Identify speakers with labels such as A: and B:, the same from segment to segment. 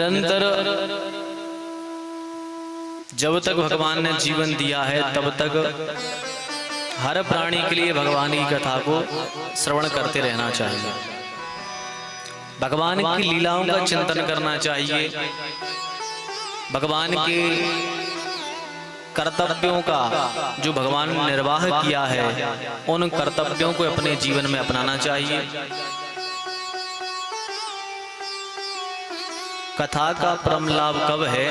A: निरंतर जब तक भगवान ने जीवन दिया है तब तक हर प्राणी के लिए भगवान की कथा को श्रवण करते रहना चाहिए। भगवान की लीलाओं का चिंतन करना चाहिए। भगवान के कर्तव्यों का जो भगवान ने निर्वाह किया है उन कर्तव्यों को अपने जीवन में अपनाना चाहिए। कथा का परम लाभ कब है?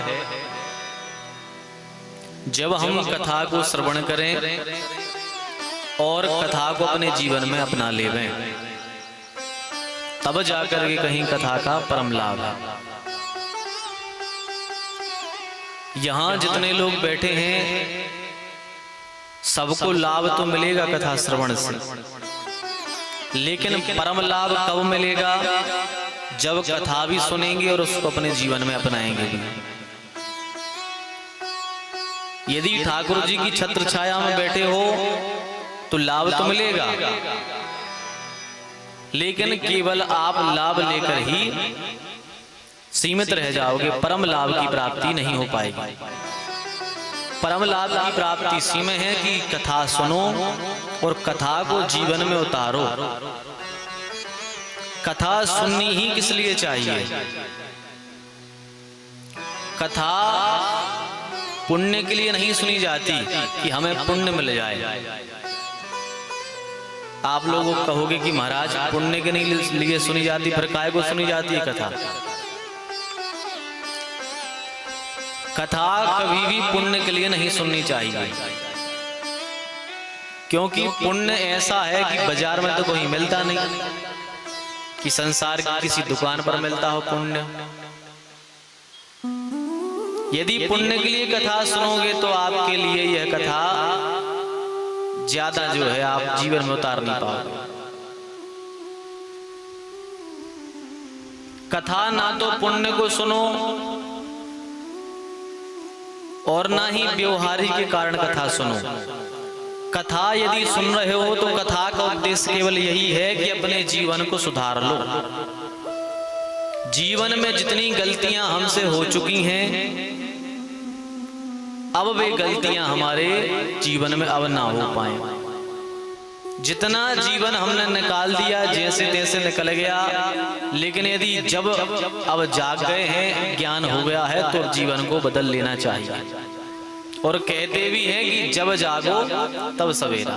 A: जब हम कथा को श्रवण करें और कथा को अपने जीवन में अपना लेवें, तब जाकर के कहीं कथा का परम लाभ है। यहां जितने लोग बैठे हैं सबको लाभ तो मिलेगा कथा श्रवण से, लेकिन परम लाभ कब मिलेगा? जब कथा भी सुनेंगे और उसको अपने जीवन में अपनाएंगे भी। यदि ठाकुर जी की छत्र छाया में बैठे हो तो लाभ तो मिलेगा, लेकिन केवल आप लाभ लेकर ही सीमित रह जाओगे, परम लाभ की प्राप्ति नहीं हो पाएगी। परम लाभ की प्राप्ति इसी में है कि कथा सुनो और कथा को जीवन में उतारो। कथा सुननी ही किस लिए चाहिए? कथा पुण्य के लिए नहीं सुनी जाती कि हमें पुण्य मिल जाए। आप लोगों को कहोगे कि महाराज पुण्य के लिए सुनी जाती, फिर काहे को सुनी जाती है कथा? कथा कभी भी पुण्य के लिए नहीं सुननी चाहिए, क्योंकि पुण्य ऐसा है कि बाजार में तो कोई मिलता नहीं कि संसार की किसी दुकान पर मिलता हो पुण्य। यदि पुण्य के लिए कथा सुनोगे तो आपके लिए यह कथा ज्यादा जो है आप जीवन में उतार नहीं पाओगे। कथा ना तो पुण्य को सुनो और ना ही व्यवहारिक के कारण कथा सुनो। कथा यदि सुन रहे हो तो कथा का उद्देश्य केवल यही है कि अपने जीवन को सुधार लो। जीवन में जितनी गलतियां हमसे हो चुकी हैं, अब वे गलतियां हमारे जीवन में अब ना हो पाए। जितना जीवन हमने निकाल दिया जैसे तैसे निकल गया, लेकिन यदि जब अब जाग गए हैं, ज्ञान हो गया है, तो जीवन को बदल लेना चाहिए। और कहते भी हैं कि जब जागो तब सवेरा।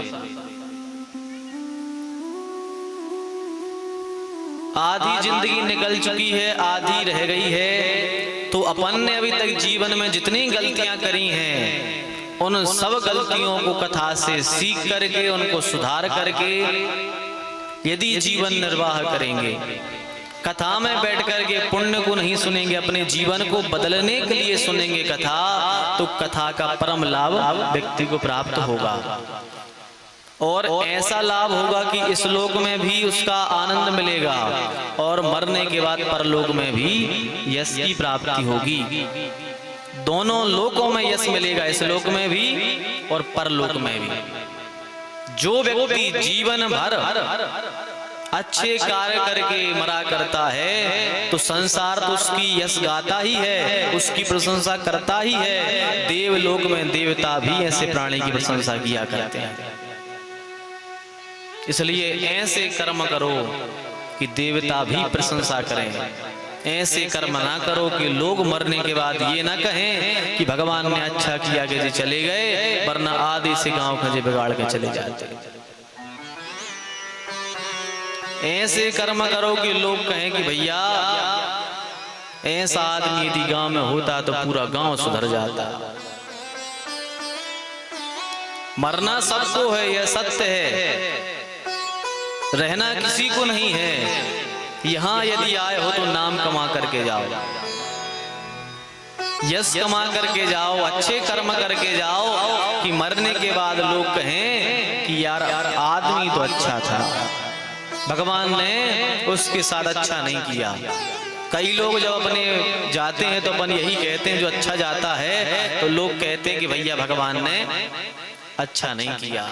A: आधी जिंदगी निकल चुकी है, आधी रह गई है, तो अपन ने अभी तक जीवन में जितनी गलतियां करी हैं उन सब गलतियों को कथा से सीख करके उनको सुधार करके यदि जीवन निर्वाह करेंगे, कथा में बैठ करके पुण्य को नहीं सुनेंगे, अपने जीवन को बदलने के लिए सुनेंगे कथा, तो कथा का परम लाभ व्यक्ति को प्राप्त होगा। और ऐसा लाभ होगा कि इस लोक में भी उसका आनंद मिलेगा और मरने के बाद परलोक में भी यश की प्राप्ति होगी। दोनों लोकों में यश मिलेगा, इस लोक में भी और परलोक में भी। जो व्यक्ति जीवन भर अच्छे कार्य करके मरा करता है तो संसार तो उसकी यश गाता ही है, उसकी प्रशंसा करता ही है। देवलोक में देवता भी ऐसे प्राणी की प्रशंसा किया करते हैं। इसलिए ऐसे कर्म करो कि देवता भी प्रशंसा करें। ऐसे कर्म ना करो कि लोग मरने के बाद ये ना कहें कि भगवान ने अच्छा किया कि जी चले गए, वरना आधे से गांव खजे बिगाड़ के चले जाते। ऐसे कर्म करो कि लोग कहें कि भैया ऐसा आदमी यदि गांव में होता तो पूरा गांव सुधर जाता। मरना सबको है, यह सत्य है, रहना किसी को नहीं है। यहां यदि आए हो तो नाम कमा करके जाओ, यश कमा करके जाओ, अच्छे कर्म करके जाओ कि मरने के बाद लोग कहें कि यार आदमी तो अच्छा था, भगवान ने उसके साथ अच्छा नहीं किया। कई लोग जब अपने जाते हैं तो अपन यही कहते हैं, जो अच्छा जाता है तो लोग कहते हैं कि भैया भगवान ने अच्छा नहीं किया।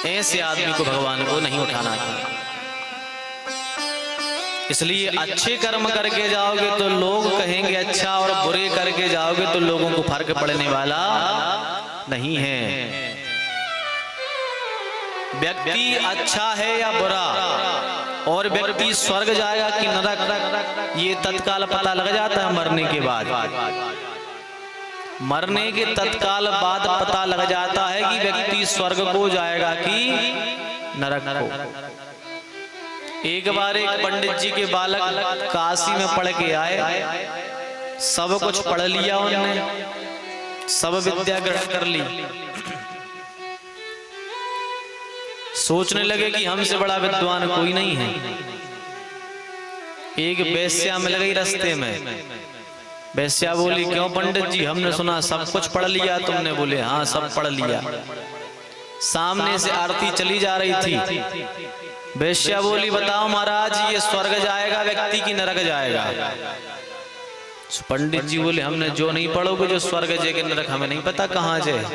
A: ऐसे आदमी को भगवान को नहीं उठाना था। इसलिए अच्छे कर्म करके जाओगे तो लोग कहेंगे अच्छा, और बुरे करके जाओगे तो लोगों को फर्क पड़ने वाला नहीं है। व्यक्ति अच्छा है या बुरा, और व्यक्ति स्वर्ग जाएगा कि नरक, ये तत्काल पता लग जाता है मरने के बाद। मरने के तत्काल बाद पता लग जाता है कि व्यक्ति स्वर्ग को जाएगा कि नरक को। एक बार एक पंडित जी के बालक काशी में पढ़ के आए, सब कुछ पढ़ लिया उन्होंने, सब विद्या ग्रहण कर ली। सोचने लगे कि हमसे बड़ा विद्वान कोई नहीं है। एक वेश्या मिल गई रास्ते में। वेश्या बोली, क्यों पंडित जी, हमने सुना सब कुछ पढ़ लिया तुमने? बोले, हाँ सब पढ़ लिया। सामने से आरती चली जा रही थी। वेश्या बोली, बताओ महाराज, ये स्वर्ग जाएगा व्यक्ति की नरक जाएगा? पंडित जी बोले, हमने जो नहीं पढ़ोगे, जो स्वर्ग जाएगा नरक हमें नहीं पता कहाँ जाए।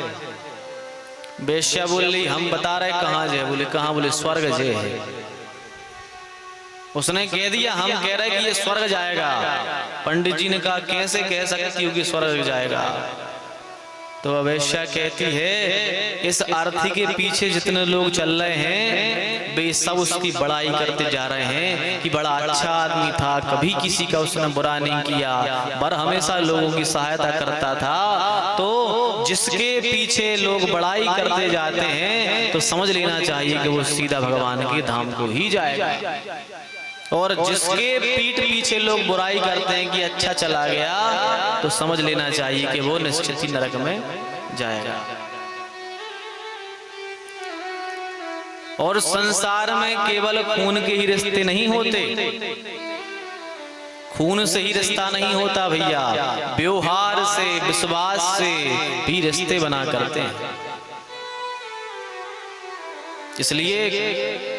A: वेश्या बोली, हम बता रहे कहाँ जाए। बोले, कहाँ? बोले, स्वर्ग जाए है। उसने कह दिया, हम कह रहे कि ये स्वर्ग जाएगा। पंडित जी ने कहा, कैसे कह सकती हो कि स्वर्ग जाएगा? तो वेश्या कहती है, इस आरती के पीछे जितने लोग चल रहे हैं वे सब उसकी बड़ाई करते जा रहे हैं कि बड़ा अच्छा आदमी था, कभी किसी का उसने बुरा नहीं किया, पर हमेशा लोगों की सहायता करता था। तो जिसके पीछे लोग बड़ाई करते जाते हैं तो समझ लेना चाहिए कि वो सीधा भगवान के धाम को ही जाएगा, और जिसके पीठ पीछे लोग बुराई करते हैं कि अच्छा चला गया, तो समझ लेना चाहिए कि वो निश्चित ही नरक में जाएगा। और संसार में केवल खून के ही रिश्ते नहीं होते, खून से ही रिश्ता नहीं होता भैया, व्यवहार से, विश्वास से भी रिश्ते बना करते हैं। इसलिए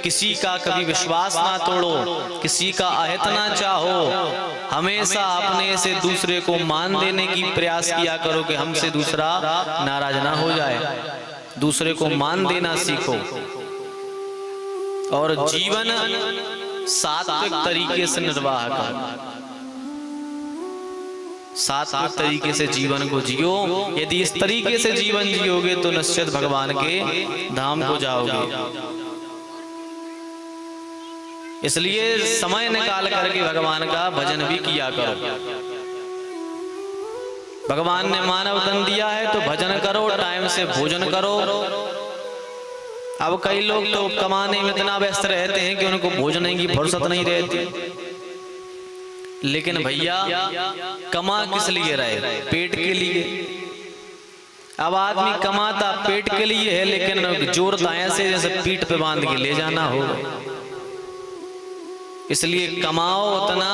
A: किसी का कभी विश्वास ना तोड़ो, किसी का अहित ना चाहो, हमेशा अपने से दूसरे को मान देने की प्रयास किया करो कि हमसे दूसरा नाराज ना हो जाए। दूसरे को मान देना सीखो, और जीवन सात्विक तरीके से निर्वाह करो, सात्विक तरीके से जीवन को जियो। यदि इस तरीके से जीवन जियोगे तो निश्चित भगवान के धाम को जाओगे। इसलिए समय निकाल करके भगवान का भजन भी किया करो। भगवान ने मानव तन दिया है तो भजन करो, टाइम से भोजन करो। अब कई लोग तो कमाने में इतना व्यस्त रहते हैं कि उनको भोजन की फुर्सत नहीं रहती। लेकिन भैया कमा किस लिए रहे? पेट के लिए। अब आदमी कमाता पेट के लिए है, लेकिन जोर दाएं से जैसे पीठ पे बांध के ले जाना हो। इसलिए कमाओ उतना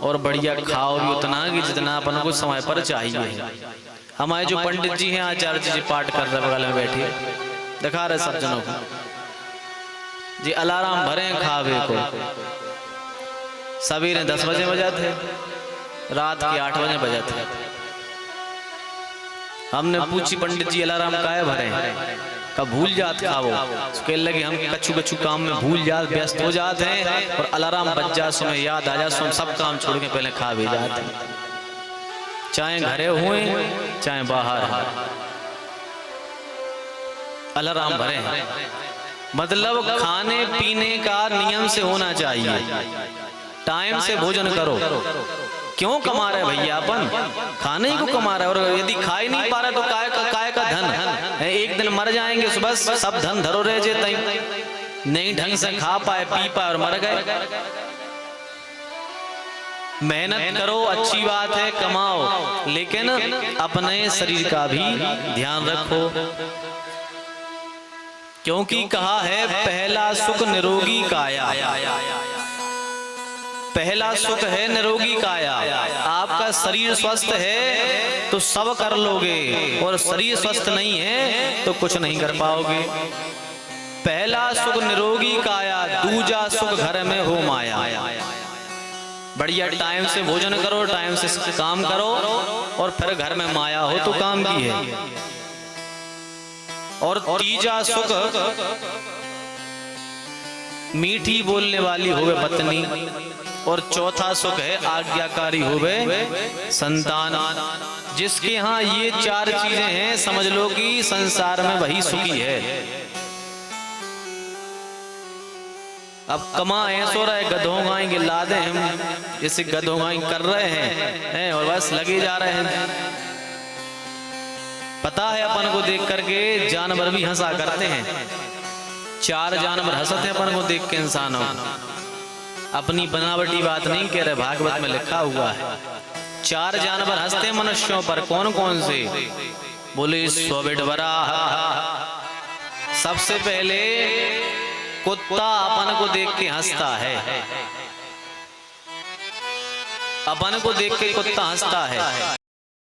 A: और बढ़िया खाओ भी उतना कि जितना अपन को समय पर चाहिए। हमारे जो पंडित जी हैं, आचार्य जी पाठ कर रहे बगल में बैठे, दिखा रहे सब जनों को जी अलार्म भरे खावे को। सवेरे 10 बजे बजा थे, रात के 8 बजे बजा थे। हमने पूछी, पंडित जी अलार्म काहे भरे? कब भूल जाते खाओ। कह लगे हम कछु कछु काम में भूल जाते, व्यस्त हो जाते हैं, और अलार्म बज जा सो में याद आ जा सो सब काम छोड़ के पहले खा भी जाते हैं, चाहे घरे हुए चाहे बाहर। अलार्म भरे हैं मतलब खाने पीने का नियम से होना चाहिए। टाइम से भोजन करो। क्यों कमा रहे भैया? अपन खाने ही को कमा रहे, और यदि खा ही नहीं पा रहे तो काय का धन है। एक दिन मर जाएंगे, सुबह सब धन धरो रह जाते, नहीं ढंग से खा पाए पी पाए और मर गए। मेहनत करो, अच्छी बात है, कमाओ, लेकिन अपने शरीर का भी ध्यान रखो, क्योंकि कहा है पहला सुख निरोगी काया। पहला सुख है निरोगी काया। आपका शरीर स्वस्थ है तो सब कर लोगे, और शरीर स्वस्थ नहीं है तो कुछ नहीं कर पाओगे। पहला सुख निरोगी काया, दूजा सुख घर में हो माया। बढ़िया टाइम से भोजन करो, टाइम से काम करो, और फिर घर में माया हो तो काम की है। और तीजा सुख मीठी बोलने वाली होवे पत्नी, और चौथा सुख है आज्ञाकारी होवे संतान। जिसके यहाँ ये चार चीजें हैं, समझ लो कि संसार में वही सुखी है। अब कमाए सो रहे, गधों गाय के लादे हम जैसे गधों गाय कर रहे हैं और बस लगे जा रहे हैं। पता है अपन को देख करके जानवर भी हंसा करते हैं। चार जानवर हंसते हैं अपन को देख के इंसानों। अपनी बनावटी बात नहीं कह रहे, भागवत में लिखा हुआ है। चार जानवर हंसते हैं मनुष्यों पर। कौन कौन से? बोले स्वबिडवरा। सबसे पहले कुत्ता अपन को देख के हंसता है। अपन को देख के कुत्ता हंसता है।